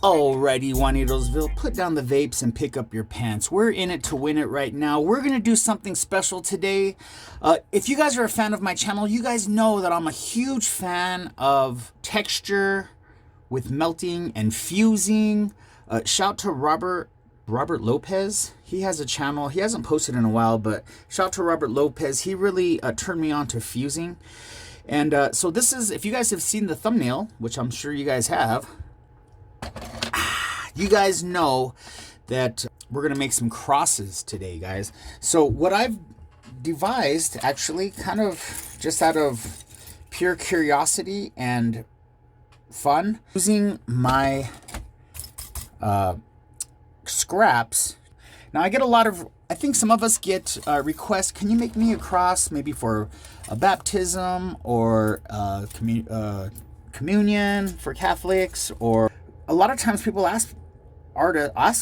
Alrighty, Juanitosville, put down the vapes and pick up your pants. We're in it to win it right now. We're going to do something special today. If you guys are a fan of my channel, you guys know that I'm a huge fan of texture with melting and fusing. Shout to Robert Lopez. He has a channel. He hasn't posted in a while, but shout to Robert Lopez. He really turned me on to fusing. And so this is, if you guys have seen the thumbnail, which I'm sure you guys have, you guys know that we're going to make some crosses today, guys. So what I've devised, actually, kind of just out of pure curiosity and fun, using my scraps. Now, I get a lot of, I think some of us get requests, can you make me a cross maybe for a baptism or communion for Catholics, or a lot of times people ask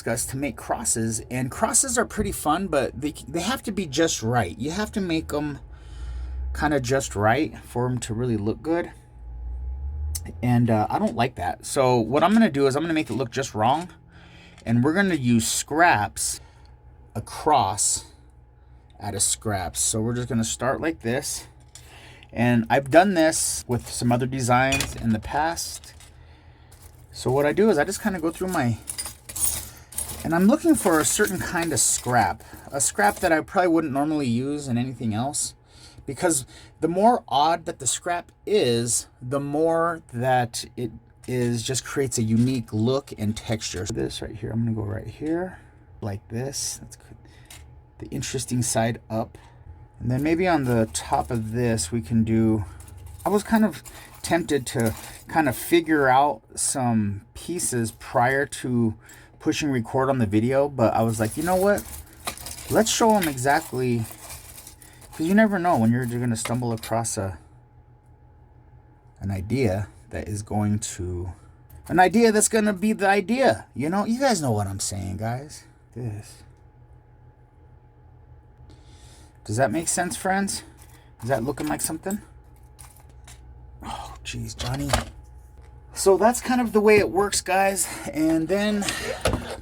us to make crosses, and crosses are pretty fun, but they have to be just right. You have to make them kind of just right for them to really look good, and I don't like that. So what I'm going to do is I'm going to make it look just wrong, and we're going to use scraps, a cross out of scraps. So we're just going to start like this, and I've done this with some other designs in the past. So what I do is I just kind of go through and I'm looking for a certain kind of scrap, a scrap that I probably wouldn't normally use in anything else, because the more odd that the scrap is, the more that it is just creates a unique look and texture. So this right here, I'm going to go right here like this. That's good. The interesting side up. And then maybe on the top of this we can do, I was kind of tempted to kind of figure out some pieces prior to pushing record on the video, but I was like, you know what, let's show them exactly, because you never know when you're going to stumble across an idea that is going to, an idea that's going to be the idea, you know. You guys know what I'm saying, guys. Does that make sense, friends? Is that looking like something? Oh, geez, Johnny. So that's kind of the way it works, guys. And then,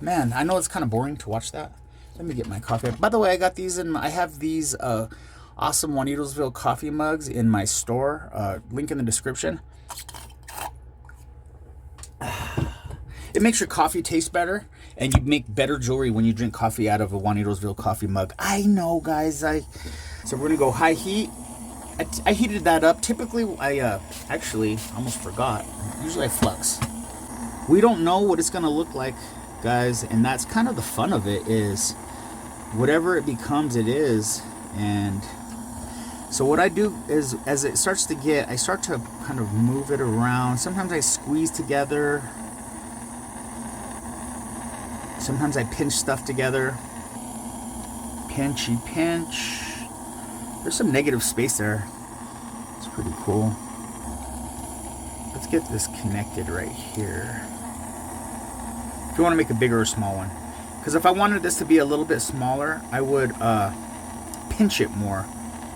man, I know it's kind of boring to watch that. Let me get my coffee. By the way, I got these I have these awesome Juanitosville coffee mugs in my store. Link in the description. It makes your coffee taste better, and you make better jewelry when you drink coffee out of a Juanitosville coffee mug. I know, guys. So we're gonna go high heat. I heated that up. Typically, I actually almost forgot. Usually I flux. We don't know what it's going to look like, guys, and that's kind of the fun of it, is whatever it becomes, it is. And so what I do is, as it starts to get, I start to kind of move it around. Sometimes I squeeze together. Sometimes I pinch stuff together. Pinchy pinch. There's some negative space there. It's pretty cool. Let's get this connected right here. If you want to make a bigger or small one. Because if I wanted this to be a little bit smaller, I would pinch it more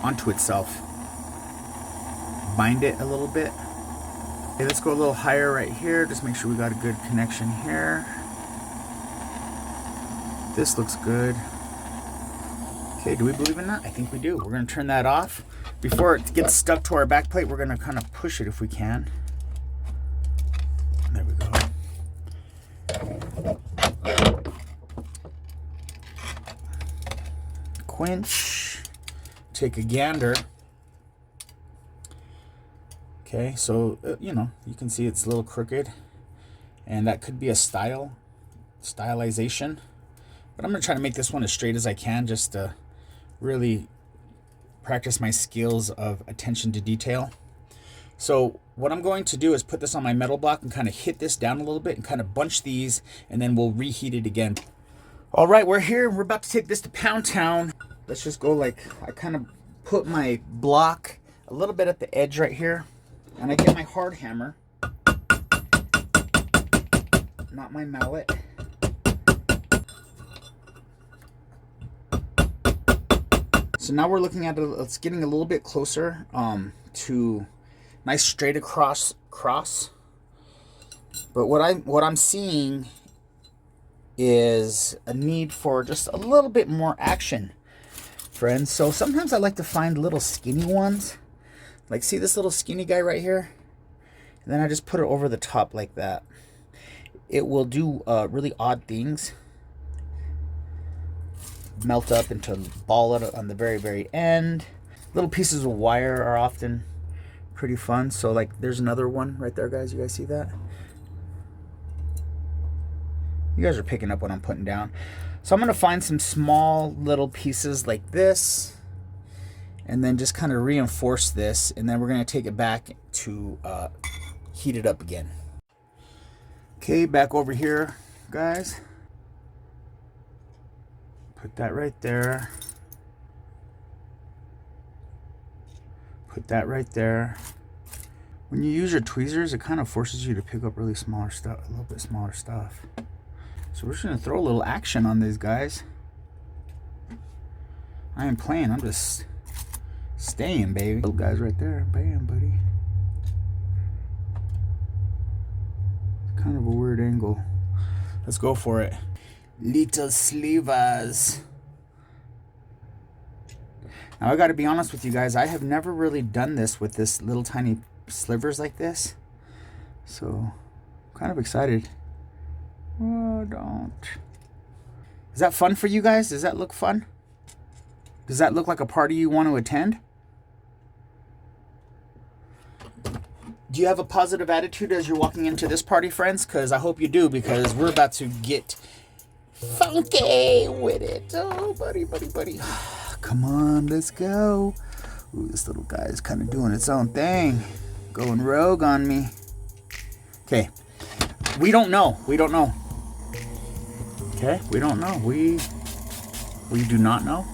onto itself. Bind it a little bit. Okay, let's go a little higher right here. Just make sure we got a good connection here. This looks good. Okay, do we believe in that? I think we do. We're going to turn that off. Before it gets stuck to our back plate, we're going to kind of push it if we can. There we go. Quench. Take a gander. Okay, so, you know, you can see it's a little crooked. And that could be a stylization. But I'm going to try to make this one as straight as I can, just to really practice my skills of attention to detail. So what I'm going to do is put this on my metal block and kind of hit this down a little bit and kind of bunch these, and then we'll reheat it again. All right, we're here. We're about to take this to Pound Town. Let's just go like, I kind of put my block a little bit at the edge right here, and I get my hard hammer, not my mallet. So now we're looking at it, it's getting a little bit closer to nice straight across cross. But what I'm seeing is a need for just a little bit more action, friends. So sometimes I like to find little skinny ones. Like, see this little skinny guy right here? And then I just put it over the top like that. It will do really odd things. Melt up into ball on the very, very end. Little pieces of wire are often pretty fun. So like, there's another one right there, guys. You guys see that? You guys are picking up what I'm putting down. So I'm going to find some small little pieces like this, and then just kind of reinforce this, and then we're going to take it back to heat it up again. Okay, back over here, guys. Put that right there. Put that right there. When you use your tweezers, it kind of forces you to pick up really smaller stuff, a little bit smaller stuff. So we're just going to throw a little action on these guys. I ain't playing. I'm just staying, baby. Little guys right there. Bam, buddy. It's kind of a weird angle. Let's go for it. Little slivers. Now I got to be honest with you guys. I have never really done this with this little tiny slivers like this. So I'm kind of excited. Oh, don't. Is that fun for you guys? Does that look fun? Does that look like a party you want to attend? Do you have a positive attitude as you're walking into this party, friends? Because I hope you do, because we're about to get funky with it. Oh, buddy, buddy, buddy. Come on, let's go. Ooh, this little guy is kind of doing its own thing. Going rogue on me. Okay. We don't know. We don't know. Okay, we don't know. We do not know.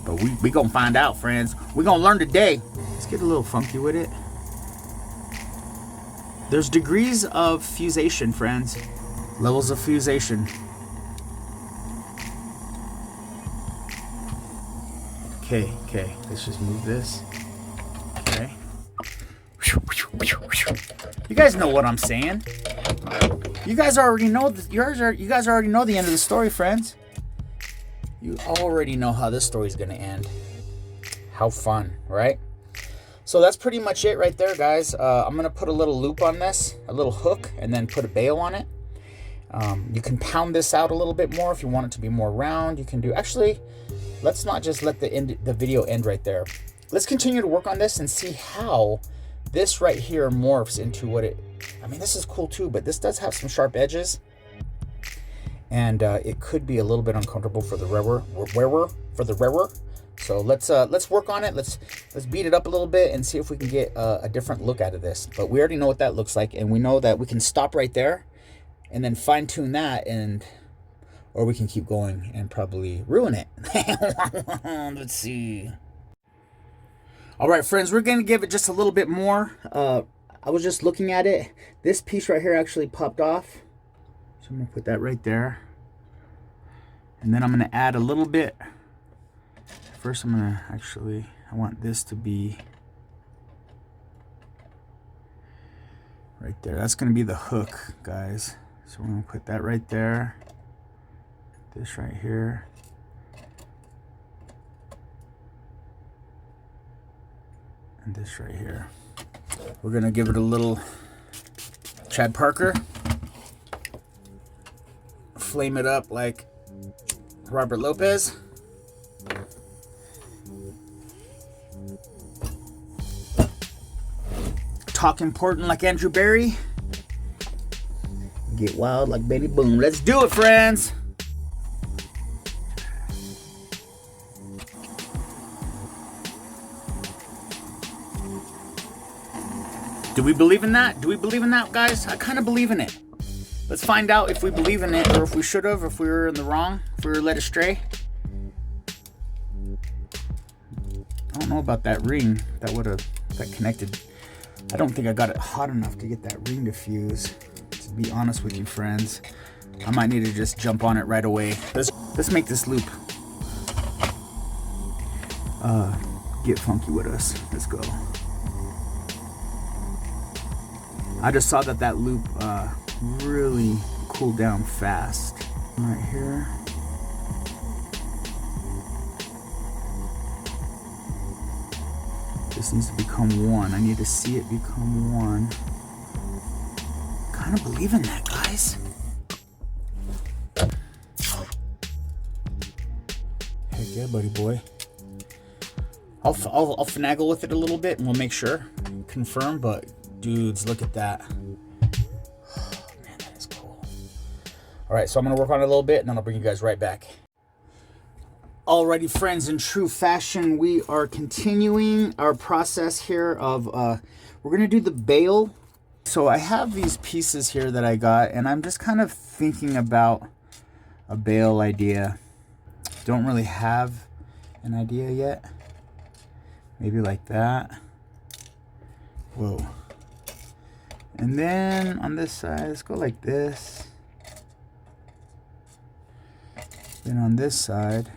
But we gonna find out, friends. We gonna learn today. Let's get a little funky with it. There's degrees of fusation, friends. Levels of fusation. Okay, let's just move this. Okay. You guys know what I'm saying. You guys already know you guys already know the end of the story, friends. You already know how this story's gonna end. How fun, right? So that's pretty much it right there, guys. I'm gonna put a little loop on this, a little hook, and then put a bail on it. You can pound this out a little bit more if you want it to be more round. You can do, actually, let's not just let the video end right there. Let's continue to work on this and see how this right here morphs into what it, I mean, this is cool too, but this does have some sharp edges, and it could be a little bit uncomfortable for the wearer. So let's work on it. Let's beat it up a little bit and see if we can get a different look out of this. But we already know what that looks like, and we know that we can stop right there and then fine tune that, or we can keep going and probably ruin it. Let's see. All right, friends, we're going to give it just a little bit more. I was just looking at it. This piece right here actually popped off. So I'm going to put that right there. And then I'm going to add a little bit. First, I'm going to actually, I want this to be right there. That's going to be the hook, guys. So we're going to put that right there. This right here. And this right here. We're gonna give it a little Chad Parker. Flame it up like Robert Lopez. Talk important like Andrew Barry. Get wild like Betty Boom. Let's do it, friends. Do we believe in that? Do we believe in that, guys? I kind of believe in it. Let's find out if we believe in it, or if we should have, if we were in the wrong, if we were led astray. I don't know about that ring. That connected. I don't think I got it hot enough to get that ring to fuse. To be honest with you, friends, I might need to just jump on it right away. Let's make this loop. Get funky with us. Let's go. I just saw that loop really cooled down fast. Right here. This needs to become one. I need to see it become one. Kind of believe in that, guys. Heck yeah, buddy boy. I'll finagle with it a little bit and we'll make sure, confirm, but dudes, look at that. Oh, man, that is cool. All right, so I'm gonna work on it a little bit and then I'll bring you guys right back. Alrighty, friends, in true fashion, we are continuing our process here of, we're gonna do the bail. So I have these pieces here that I got and I'm just kind of thinking about a bail idea. Don't really have an idea yet. Maybe like that. Whoa. And then on this side, let's go like this. Then on this side.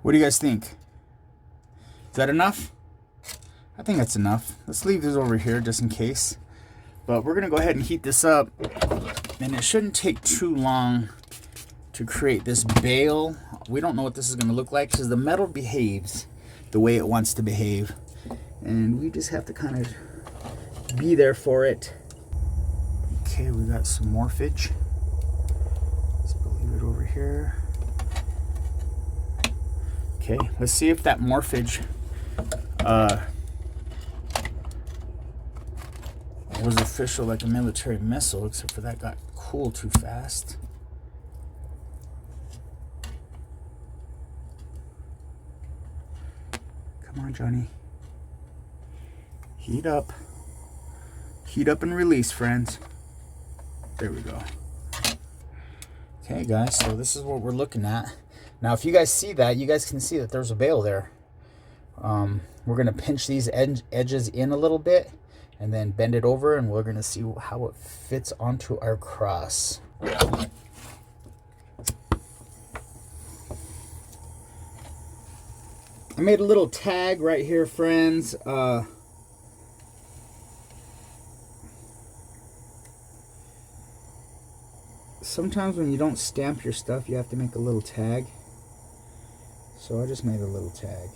What do you guys think? Is that enough? I think that's enough. Let's leave this over here just in case. But we're gonna go ahead and heat this up. And it shouldn't take too long to create this bail. We don't know what this is gonna look like because the metal behaves the way it wants to behave. And we just have to kind of be there for it. Okay, we got some morphage. Let's leave it over here. Okay, let's see if that morphage was official like a military missile, except for that got cool too fast. Come on, Johnny. Heat up. Heat up and release, friends. There we go. Okay, guys, so this is what we're looking at. Now, if you guys see that, you guys can see that there's a bail there. We're going to pinch these edges in a little bit and then bend it over, and we're going to see how it fits onto our cross. I made a little tag right here, friends. Sometimes when you don't stamp your stuff, you have to make a little tag. So I just made a little tag.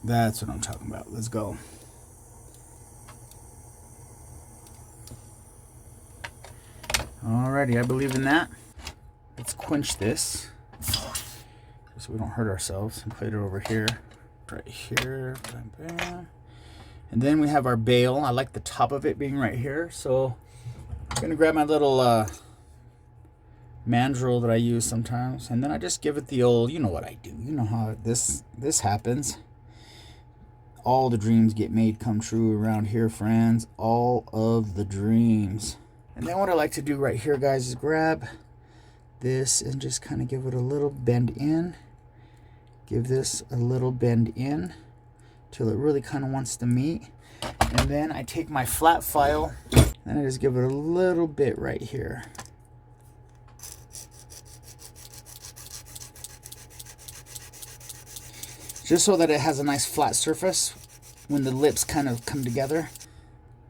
That's what I'm talking about. Let's go. Alrighty, I believe in that. Let's quench this so we don't hurt ourselves, and put it over here. Right here. Bam, bam. And then we have our bail. I like the top of it being right here, so I'm gonna grab my little mandrel that I use sometimes, and then I just give it the old, you know what I do, you know how this happens. All the dreams get made come true around here, friends. All of the dreams. And then what I like to do right here, guys, is grab this and just kind of give it a little bend in. Give this a little bend in till it really kind of wants to meet. And then I take my flat file and I just give it a little bit right here. Just so that it has a nice flat surface when the lips kind of come together.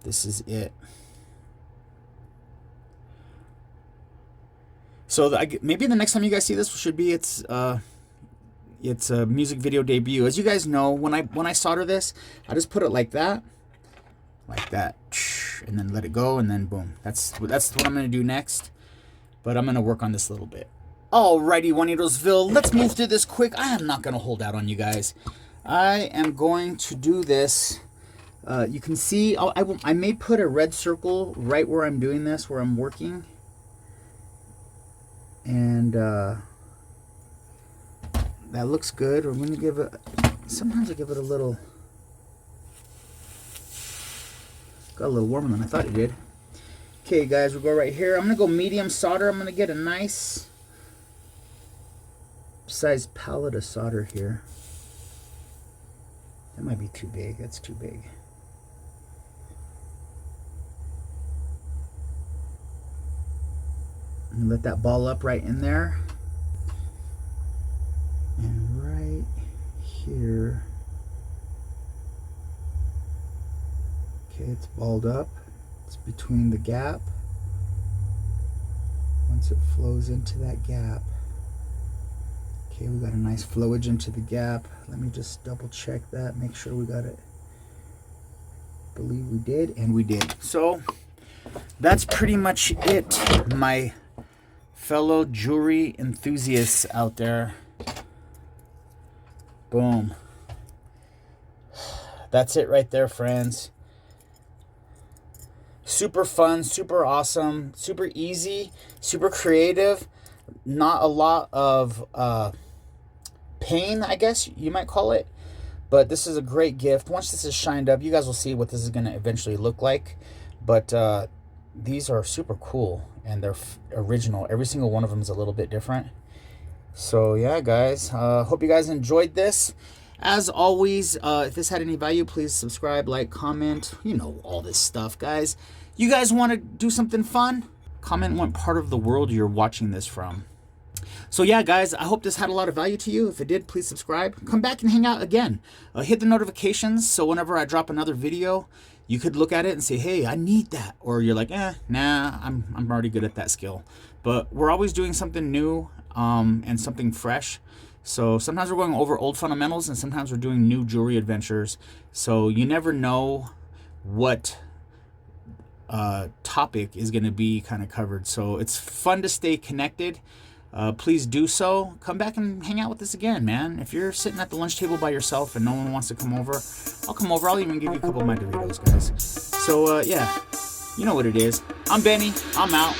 This is it. So maybe the next time you guys see this should be it's a music video debut. As you guys know, when I solder this, I just put it like that, and then let it go, and then boom. That's what I'm gonna do next. But I'm gonna work on this a little bit. Alrighty, Juanitosville, let's move through this quick. I am not gonna hold out on you guys. I am going to do this. You can see I may put a red circle right where I'm doing this, where I'm working. And that looks good. I'm going to give it, sometimes I give it a little, got a little warmer than I thought it did. Okay, guys, we'll go right here. I'm going to go medium solder. I'm going to get a nice size pallet of solder here. That might be too big. That's too big. And let that ball up right in there. And right here. Okay, it's balled up. It's between the gap. Once it flows into that gap. Okay, we got a nice flowage into the gap. Let me just double check that, make sure we got it. Believe we did, and we did. So that's pretty much it, my fellow jewelry enthusiasts out there. Boom. That's it right there, friends. Super fun, super awesome, super easy, super creative. Not a lot of pain, I guess you might call it. But this is a great gift. Once this is shined up, you guys will see what this is going to eventually look like. But these are super cool, and they're original. Every single one of them is a little bit different. So yeah, guys, hope you guys enjoyed this. As always, if this had any value, please subscribe, like, comment. You know all this stuff, guys. You guys want to do something fun? Comment what part of the world you're watching this from. So yeah, guys, I hope this had a lot of value to you. If it did, please subscribe. Come back and hang out again. Hit the notifications so whenever I drop another video, you could look at it and say, hey, I need that. Or you're like, nah, I'm already good at that skill. But we're always doing something new and something fresh. So sometimes we're going over old fundamentals, and sometimes we're doing new jewelry adventures. So you never know what topic is going to be kind of covered. So it's fun to stay connected. Please do so. Come back and hang out with us again, man. If you're sitting at the lunch table by yourself and no one wants to come over, I'll come over. I'll even give you a couple of my Doritos, guys. So yeah, you know what it is. I'm Benny. I'm out.